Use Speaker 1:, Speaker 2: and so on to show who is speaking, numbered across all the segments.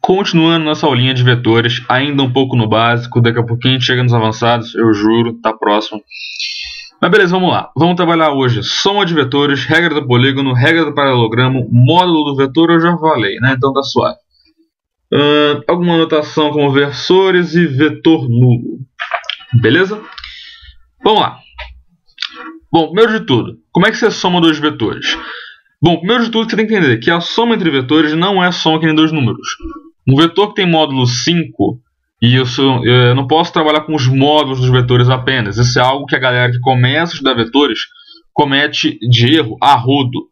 Speaker 1: Continuando nossa aulinha de vetores, ainda um pouco no básico, daqui a pouquinho a gente chega nos avançados, eu juro, tá próximo. Mas beleza, vamos lá. Vamos trabalhar hoje soma de vetores, regra do polígono, regra do paralelogramo, módulo do vetor, eu já falei, né? Então tá suave. Alguma anotação como versores e vetor nulo. Beleza? Vamos lá. Bom, primeiro de tudo, como é que você soma dois vetores? Bom, primeiro de tudo você tem que entender que a soma entre vetores não é soma que nem dois números. Um vetor que tem módulo 5, e eu não posso trabalhar com os módulos dos vetores apenas. Isso é algo que a galera que começa a estudar vetores comete de erro a rodo.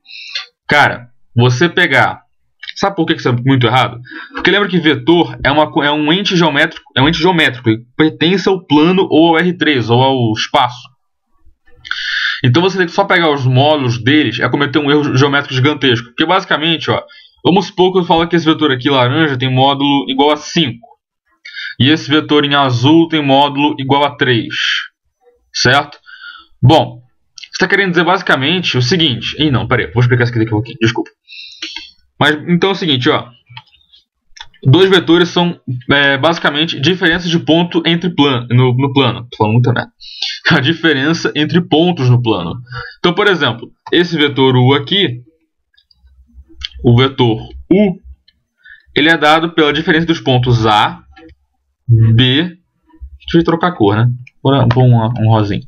Speaker 1: Cara, você pegar... Sabe por que isso é muito errado? Porque lembra que vetor é um ente geométrico, ele pertence ao plano ou ao R3, ou ao espaço. Então você tem que só pegar os módulos deles é cometer um erro geométrico gigantesco. Porque basicamente, ó, vamos supor que eu falo que esse vetor aqui laranja tem módulo igual a 5. E esse vetor em azul tem módulo igual a 3. Certo? Bom, você está querendo dizer basicamente o seguinte... não, peraí, vou explicar isso aqui daqui a pouquinho, desculpa. Mas então é o seguinte, ó. Dois vetores são basicamente diferenças de ponto entre no plano. Tô falando muito, né? A diferença entre pontos no plano. Então, por exemplo, esse vetor U aqui, o vetor U, ele é dado pela diferença dos pontos A, B, deixa eu trocar a cor, né? Vou pôr um rosinho.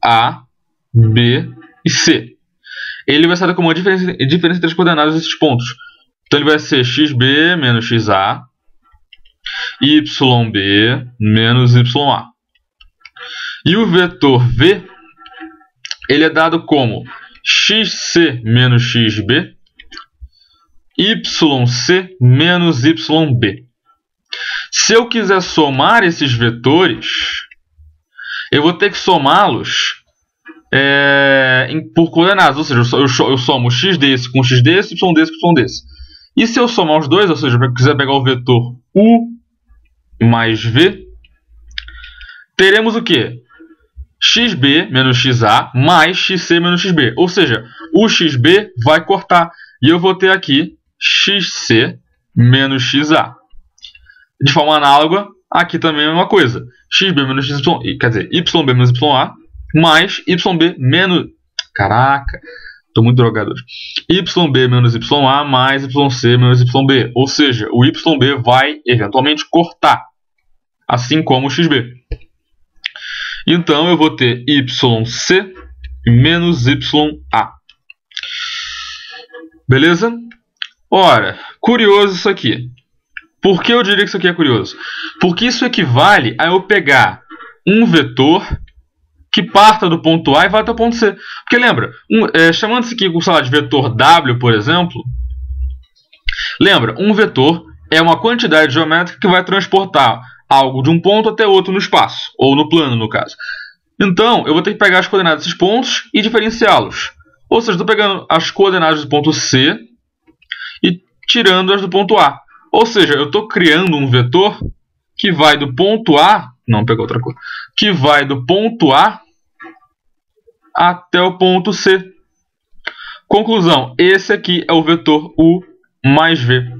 Speaker 1: A, B e C. Ele vai ser dado como uma diferença entre as coordenadas desses pontos. Então ele vai ser xb menos xa, yb menos ya. E o vetor v, ele é dado como xc menos xb, yc menos yb. Se eu quiser somar esses vetores, eu vou ter que somá-los por coordenadas, ou seja, eu somo x desse com x desse, y desse com y desse. E se eu somar os dois, ou seja, se eu quiser pegar o vetor u mais v, teremos o quê? Xb menos xa mais xc menos xb. Ou seja, o xb vai cortar. E eu vou ter aqui xc menos xa. De forma análoga, aqui também é a mesma coisa. Xb menos y, quer dizer, yb menos ya mais yb menos... Caraca, estou muito drogado hoje. Yb menos ya mais yc menos yb. Ou seja, o yb vai eventualmente cortar, assim como o xb. Então eu vou ter yc menos ya. Beleza? Ora, curioso isso aqui. Por que eu diria que isso aqui é curioso? Porque isso equivale a eu pegar um vetor que parta do ponto A e vai até o ponto C. Porque lembra, chamando isso aqui de vetor W, por exemplo, lembra, um vetor é uma quantidade geométrica que vai transportar algo de um ponto até outro no espaço, ou no plano, no caso. Então, eu vou ter que pegar as coordenadas desses pontos e diferenciá-los. Ou seja, estou pegando as coordenadas do ponto C e tirando as do ponto A. Ou seja, eu estou criando um vetor que vai do ponto A... Não, pegou outra cor. Que vai do ponto A até o ponto C. Conclusão, esse aqui é o vetor U mais V.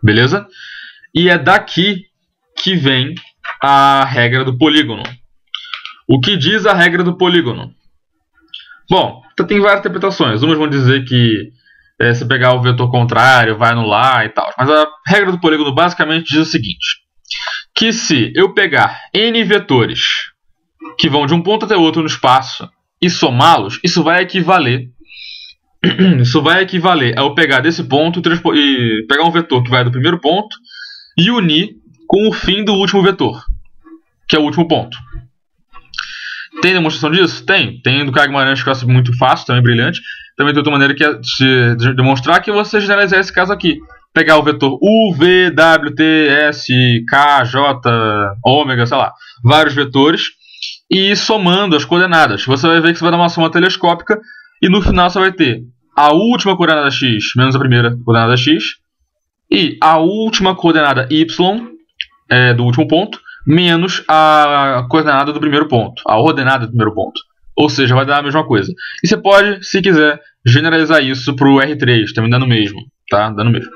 Speaker 1: Beleza? E é daqui que vem a regra do polígono. O que diz a regra do polígono? Bom, tem várias interpretações. Umas vão dizer que se pegar o vetor contrário vai anular e tal. Mas a regra do polígono basicamente diz o seguinte. Que se eu pegar n vetores que vão de um ponto até outro no espaço e somá-los, isso vai equivaler a eu pegar desse ponto e pegar um vetor que vai do primeiro ponto e unir com o fim do último vetor, que é o último ponto. Tem demonstração disso? Tem. Tem do Caio Guimarães, que eu acho muito fácil, também brilhante. Também tem outra maneira que é de demonstrar que você generalizar esse caso aqui. Pegar o vetor U, V, W, T, S, K, J, ômega, sei lá, vários vetores, e ir somando as coordenadas. Você vai ver que você vai dar uma soma telescópica, e no final você vai ter a última coordenada x menos a primeira coordenada x, e a última coordenada y do último ponto, menos a coordenada do primeiro ponto, a ordenada do primeiro ponto. Ou seja, vai dar a mesma coisa. E você pode, se quiser, generalizar isso para o R3, também dando o mesmo. Tá? Dando o mesmo.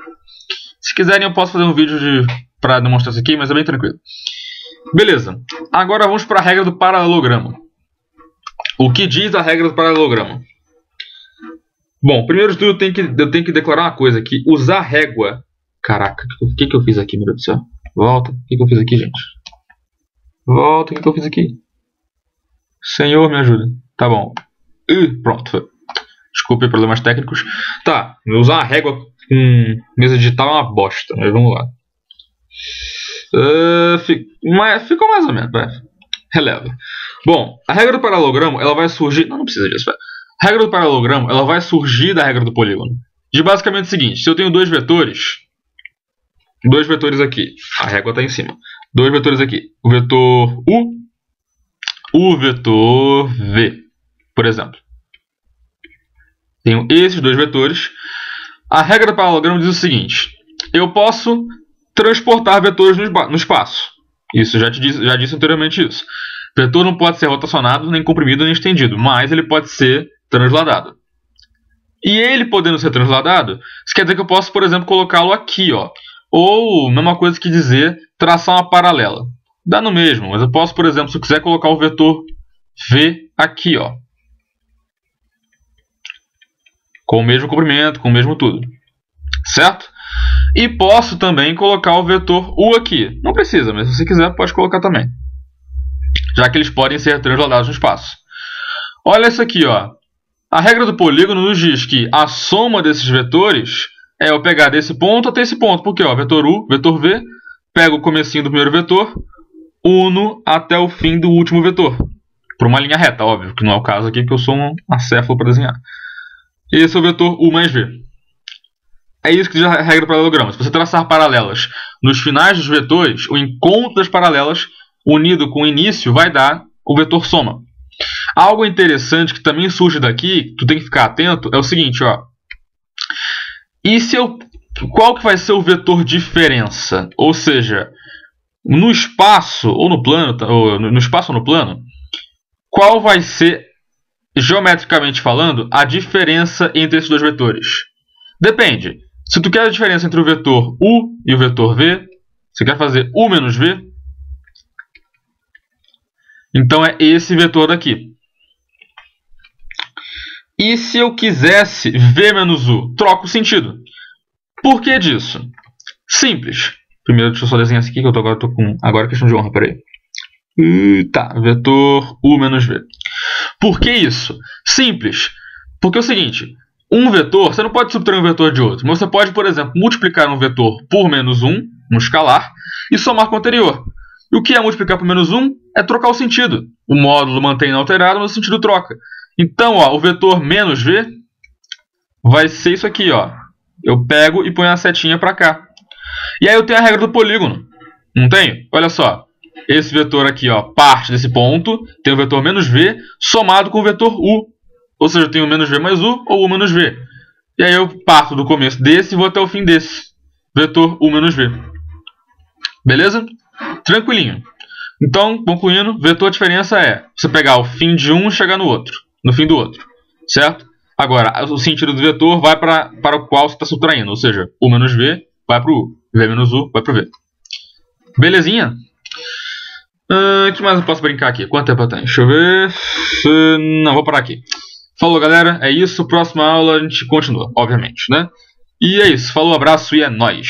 Speaker 1: Se quiserem eu posso fazer um vídeo para demonstrar isso aqui, mas é bem tranquilo. Beleza, agora vamos para a regra do paralelogramo. O que diz a regra do paralelogramo? Bom, primeiro de tudo eu tenho que declarar uma coisa aqui. Usar régua... Caraca, o que eu fiz aqui, meu Deus do céu? Volta, o que eu fiz aqui, gente? Volta, o que eu fiz aqui? Senhor, me ajuda. Tá bom. Pronto, foi. Desculpe problemas técnicos. Tá, usar a régua com mesa digital é uma bosta, mas vamos lá. Ficou mais ou menos, releva. Bom, a regra do paralelogramo, ela vai surgir... Não precisa disso, velho. A regra do paralelogramo, ela vai surgir da regra do polígono. De basicamente o seguinte, se eu tenho dois vetores aqui, a régua está em cima. Dois vetores aqui, o vetor U, o vetor V, por exemplo. Tenho esses dois vetores. A regra do paralelogramo diz o seguinte, eu posso transportar vetores no espaço. Isso, já disse anteriormente isso. O vetor não pode ser rotacionado, nem comprimido, nem estendido, mas ele pode ser transladado. E ele podendo ser transladado, isso quer dizer que eu posso, por exemplo, colocá-lo aqui, ó. Ou, mesma coisa que dizer, traçar uma paralela. Dá no mesmo, mas eu posso, por exemplo, se eu quiser colocar o vetor V aqui, ó. Com o mesmo comprimento, com o mesmo tudo. Certo? E posso também colocar o vetor U aqui. Não precisa, mas se você quiser, pode colocar também. Já que eles podem ser transladados no espaço. Olha isso aqui, ó. A regra do polígono nos diz que a soma desses vetores é eu pegar desse ponto até esse ponto. Porque, ó, vetor U, vetor V, pego o comecinho do primeiro vetor, uno até o fim do último vetor. Por uma linha reta, óbvio, que não é o caso aqui, porque eu sou um acéfalo para desenhar. Esse é o vetor U mais V. É isso que diz a regra do paralelogramo. Se você traçar paralelas nos finais dos vetores, o encontro das paralelas unido com o início vai dar o vetor soma. Algo interessante que também surge daqui, que tu tem que ficar atento, é o seguinte, ó. E se qual que vai ser o vetor diferença? Ou seja, no espaço ou no plano, qual vai ser, geometricamente falando, a diferença entre esses dois vetores? Depende. Se tu quer a diferença entre o vetor U e o vetor V, você quer fazer U menos V, então é esse vetor daqui. E se eu quisesse V menos U? Troco o sentido. Por que disso? Simples. Primeiro, deixa eu só desenhar isso aqui, que eu agora tô com... Agora é questão de honra, peraí. Tá, vetor U menos V. Por que isso? Simples. Porque é o seguinte, um vetor, você não pode subtrair um vetor de outro. Mas você pode, por exemplo, multiplicar um vetor por menos 1, um escalar, e somar com o anterior. E o que é multiplicar por menos 1? É trocar o sentido. O módulo mantém inalterado, mas o sentido troca. Então, ó, o vetor menos V vai ser isso aqui, ó. Eu pego e ponho a setinha para cá. E aí eu tenho a regra do polígono. Não tenho? Olha só. Esse vetor aqui, ó, parte desse ponto, tem o vetor menos V somado com o vetor U. Ou seja, eu tenho menos V mais U ou U menos V. E aí eu parto do começo desse e vou até o fim desse. Vetor U menos V. Beleza? Tranquilinho. Então, concluindo, vetor diferença é você pegar o fim de um e chegar no outro. No fim do outro. Certo? Agora, o sentido do vetor vai para o qual você está subtraindo. Ou seja, U menos V vai para o U. V menos U vai para o V. Belezinha? O que mais eu posso brincar aqui? Quanto tempo eu tenho? Deixa eu ver. Não, vou parar aqui. Falou, galera. É isso. Próxima aula a gente continua, obviamente, né? E é isso. Falou, abraço e é nóis.